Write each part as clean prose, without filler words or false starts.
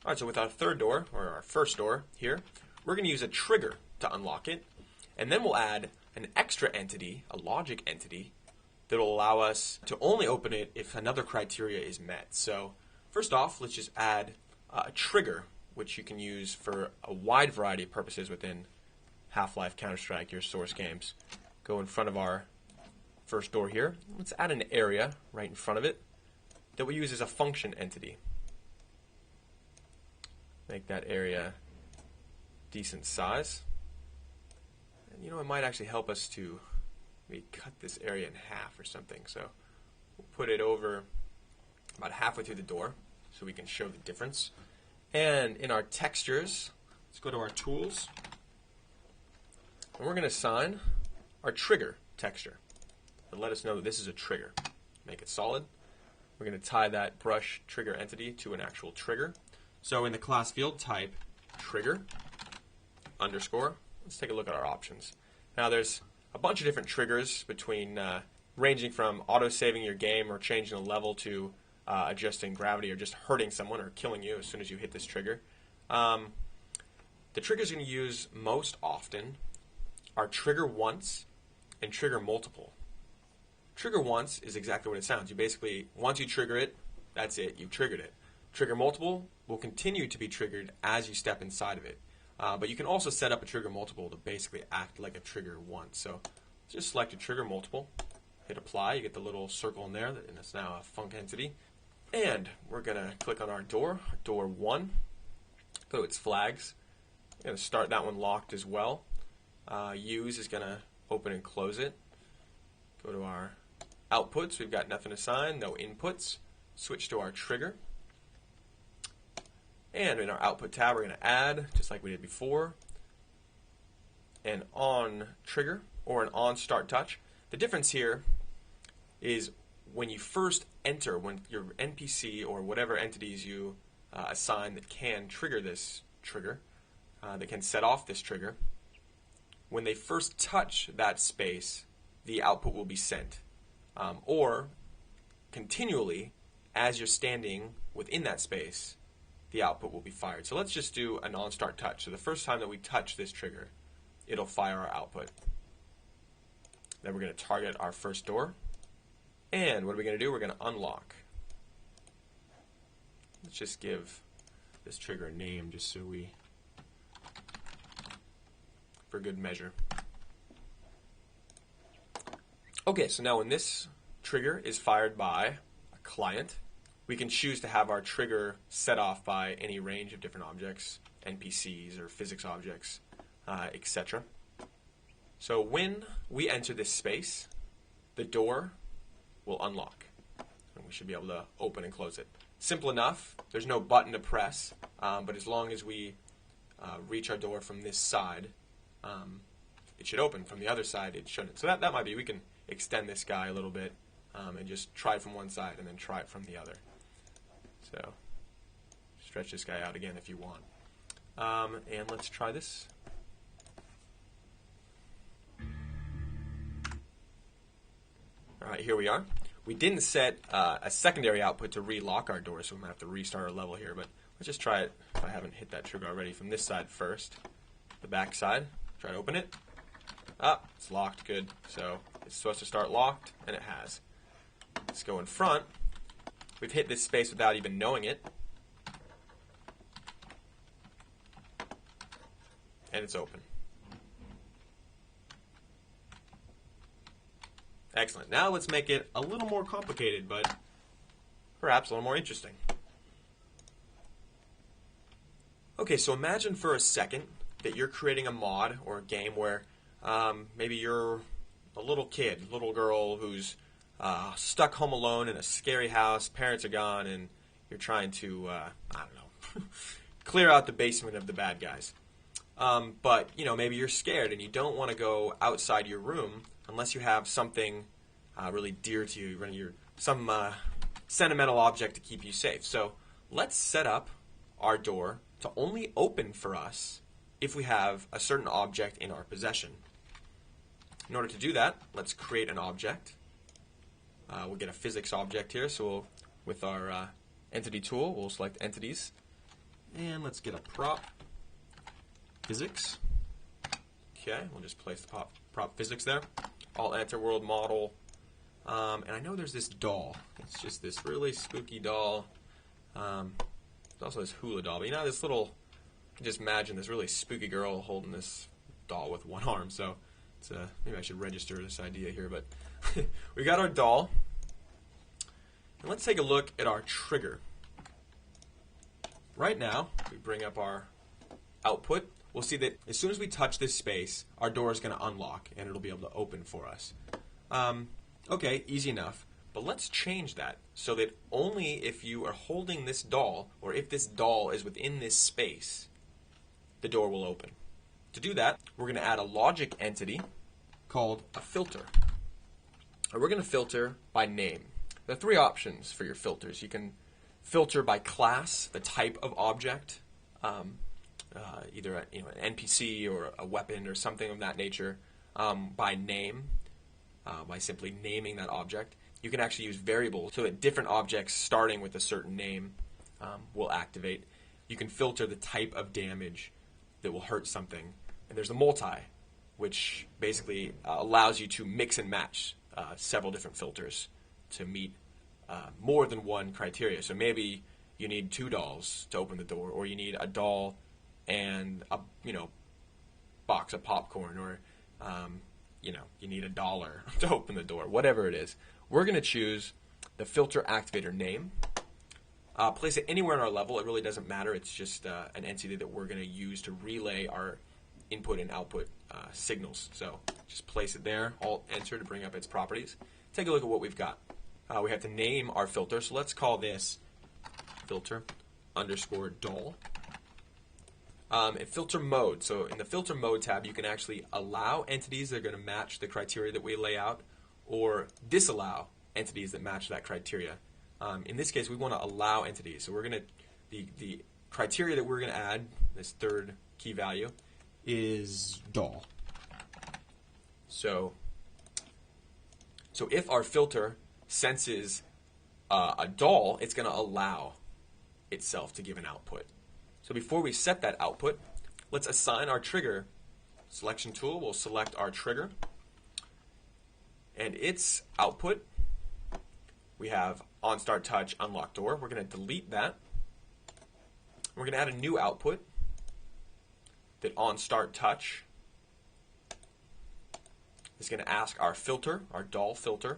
All right, so with our third door, or our first door here, we're going to use a trigger to unlock it, and then we'll add an extra entity, a logic entity, that will allow us to only open it if another criteria is met. So first off, let's just add a trigger, which you can use for a wide variety of purposes within Half-Life, Counter-Strike, your Source games. Go in front of our first door here. Let's add an area right in front of it that we use as a function entity. Make that area decent size. And it might actually help us to maybe cut this area in half or something. So we'll put it over about halfway through the door so we can show the difference. And in our textures, let's go to our tools. And we're going to assign our trigger texture to let us know that this is a trigger. Make it solid. We're going to tie that brush trigger entity to an actual trigger. So in the class field, type trigger underscore. Let's take a look at our options. Now there's a bunch of different triggers between ranging from auto-saving your game or changing a level to adjusting gravity or just hurting someone or killing you as soon as you hit this trigger. The triggers you're going to use most often are trigger once and trigger multiple. Trigger once is exactly what it sounds. You basically, once you trigger it, that's it, you've triggered it. Trigger multiple will continue to be triggered as you step inside of it. But you can also set up a trigger multiple to basically act like a trigger once. So just select a trigger multiple, hit apply, you get the little circle in there, and it's now a func entity. And we're going to click on our door 1, go to its flags. We're going to start that one locked as well. Use is going to open and close it. Go to our outputs, we've got nothing assigned, no inputs. Switch to our trigger. And in our output tab, we're going to add, just like we did before, an on trigger or an on start touch. The difference here is when you first enter, when your NPC or whatever entities you assign that can trigger this trigger, that can set off this trigger, when they first touch that space, the output will be sent. Or continually, as you're standing within that space, the output will be fired. So let's just do an on-start touch. So the first time that we touch this trigger, it'll fire our output. Then we're going to target our first door. And what are we going to do? We're going to unlock. Let's just give this trigger a name just so for good measure. Okay, so now when this trigger is fired by a client, we can choose to have our trigger set off by any range of different objects, NPCs or physics objects, etc. So when we enter this space, the door will unlock. And we should be able to open and close it. Simple enough. There's no button to press, but as long as we reach our door from this side, it should open. From the other side, it shouldn't. So that might be, we can extend this guy a little bit and just try it from one side and then try it from the other. So stretch this guy out again if you want. And let's try this. All right, here we are. We didn't set a secondary output to relock our door, so we might have to restart our level here. But let's just try it if I haven't hit that trigger already from this side first. The back side. Try to open it. Ah, it's locked. Good. So it's supposed to start locked, and it has. Let's go in front. We've hit this space without even knowing it. And it's open. Excellent. Now let's make it a little more complicated, but perhaps a little more interesting. Okay, so imagine for a second that you're creating a mod or a game where maybe you're a little kid, little girl who's stuck home alone in a scary house, parents are gone, and you're trying to, I don't know, clear out the basement of the bad guys. But, maybe you're scared and you don't want to go outside your room unless you have something really dear to you, some sentimental object to keep you safe. So let's set up our door to only open for us if we have a certain object in our possession. In order to do that, let's create an object. We'll get a physics object here, so with our entity tool, we'll select entities. And let's get a prop physics. Okay, we'll just place the prop physics there. I'll enter world model. And I know there's this doll. It's just this really spooky doll. There's also this hula doll. But you know, this little, just imagine this really spooky girl holding this doll with one arm. So it's maybe I should register this idea here. But we got our doll. And let's take a look at our trigger. Right now, we bring up our output. We'll see that as soon as we touch this space, our door is going to unlock and it'll be able to open for us. Okay, easy enough. But let's change that so that only if you are holding this doll, or if this doll is within this space, the door will open. To do that, we're going to add a logic entity called a filter. And we're going to filter by name. There are three options for your filters. You can filter by class, the type of object, either an NPC or a weapon or something of that nature, by name, by simply naming that object. You can actually use variables so that different objects starting with a certain name will activate. You can filter the type of damage that will hurt something. And there's a multi, which basically allows you to mix and match several different filters to meet more than one criteria. So maybe you need 2 dolls to open the door, or you need a doll and a box of popcorn, or you need $1 to open the door. Whatever it is, we're going to choose the filter activator name. Place it anywhere in our level. It really doesn't matter. It's just an entity that we're going to use to relay our input and output signals. So just place it there. Alt enter to bring up its properties. Take a look at what we've got. We have to name our filter. So let's call this filter underscore doll. And filter mode. So in the filter mode tab, you can actually allow entities that are going to match the criteria that we lay out, or disallow entities that match that criteria. In this case, we want to allow entities. So we're going to, the criteria that we're going to add, this third key value, is doll. So if our filter senses a doll, it's going to allow itself to give an output. So before we set that output, let's assign our trigger selection tool. We'll select our trigger. And its output, we have on start touch, unlock door. We're going to delete that. We're going to add a new output that on start touch is going to ask our filter, our doll filter,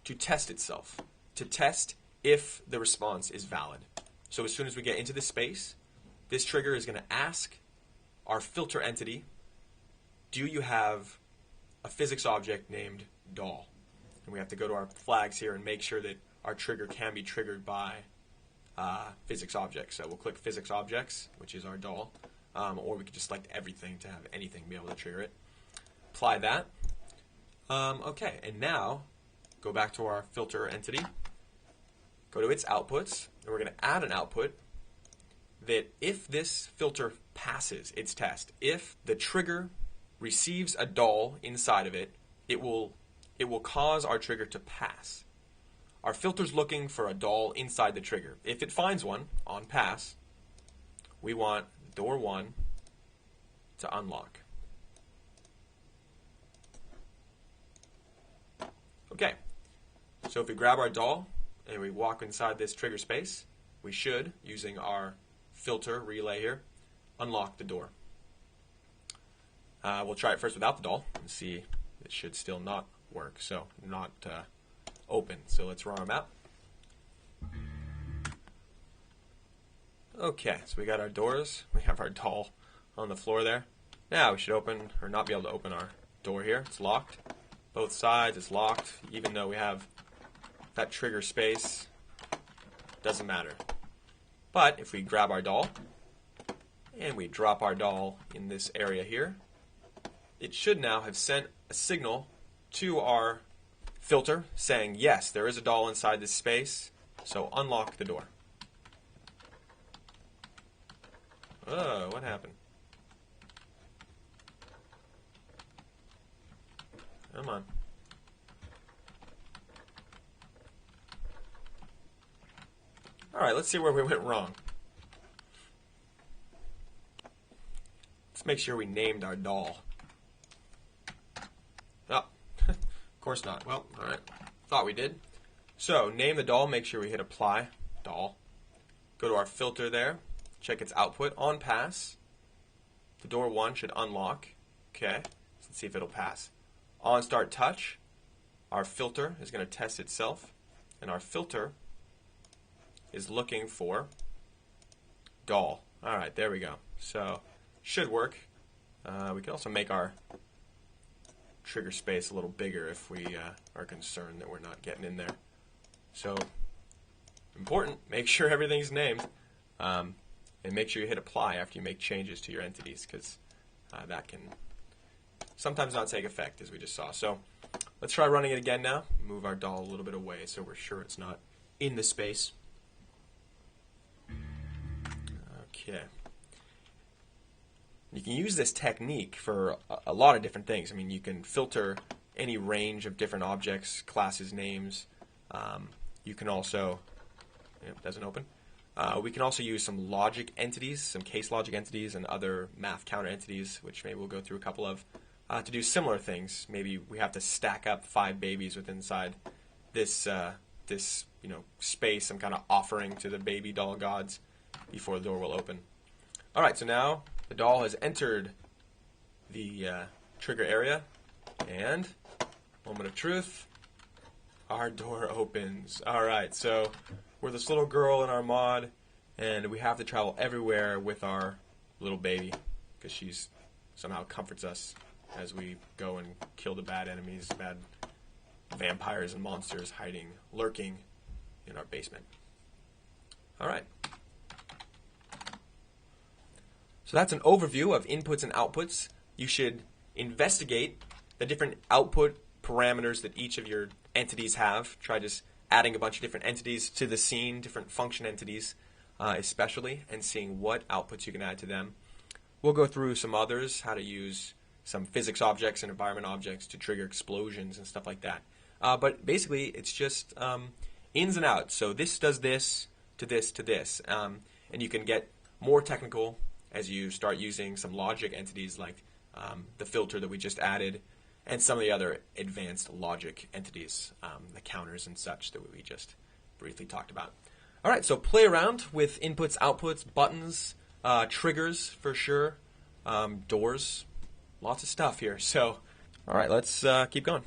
to test itself, to test if the response is valid. So as soon as we get into the space, this trigger is going to ask our filter entity, do you have a physics object named doll? And we have to go to our flags here and make sure that our trigger can be triggered by physics objects. So we'll click physics objects, which is our doll, or we could just select everything to have anything be able to trigger it. Apply that. Okay, and now go back to our filter entity, go to its outputs, and we're going to add an output that if this filter passes its test, if the trigger receives a doll inside of it, it will cause our trigger to pass. Our filter's looking for a doll inside the trigger. If it finds one on pass, we want door 1 to unlock. Okay, so if we grab our doll and we walk inside this trigger space, we should, using our filter relay here, unlock the door. We'll try it first without the doll and see it should still not work, so not open. So let's run our map. Okay, so we got our doors. We have our doll on the floor there. Now we should open, or not be able to open our door here. It's locked. Both sides, it's locked, even though we have that trigger space. Doesn't matter. But if we grab our doll and we drop our doll in this area here, it should now have sent a signal to our filter saying, yes, there is a doll inside this space, so unlock the door. Oh, what happened? Come on. All right, let's see where we went wrong. Let's make sure we named our doll. Oh, of course not. Well, all right. Thought we did. So, name the doll. Make sure we hit apply. Doll. Go to our filter there. Check its output. On pass. The door 1 should unlock. Okay. Let's see if it'll pass. On start touch. Our filter is going to test itself. And our filter is looking for doll. All right, there we go. So, should work. We can also make our trigger space a little bigger if we are concerned that we're not getting in there. So, important, make sure everything's named. And make sure you hit apply after you make changes to your entities, because that can sometimes not take effect, as we just saw. So, let's try running it again now. Move our doll a little bit away so we're sure it's not in the space. Okay. You can use this technique for a lot of different things. I mean, you can filter any range of different objects, classes, names. You can also, it doesn't open. We can also use some logic entities, some case logic entities, and other math counter entities, which maybe we'll go through a couple of, to do similar things. Maybe we have to stack up 5 babies within inside this space, some kind of offering to the baby doll gods before the door will open. All right, so now the doll has entered the trigger area, and moment of truth, our door opens. All right, so we're this little girl in our mod, and we have to travel everywhere with our little baby because she's somehow comforts us as we go and kill the bad enemies, bad vampires and monsters lurking in our basement. All right. So that's an overview of inputs and outputs. You should investigate the different output parameters that each of your entities have. Try just adding a bunch of different entities to the scene, different function entities especially, and seeing what outputs you can add to them. We'll go through some others, how to use some physics objects and environment objects to trigger explosions and stuff like that. But basically, it's just ins and outs. So this does this to this to this. And you can get more technical as you start using some logic entities like the filter that we just added and some of the other advanced logic entities, the counters and such that we just briefly talked about. All right, so play around with inputs, outputs, buttons, triggers for sure, doors, lots of stuff here. So, all right, let's keep going.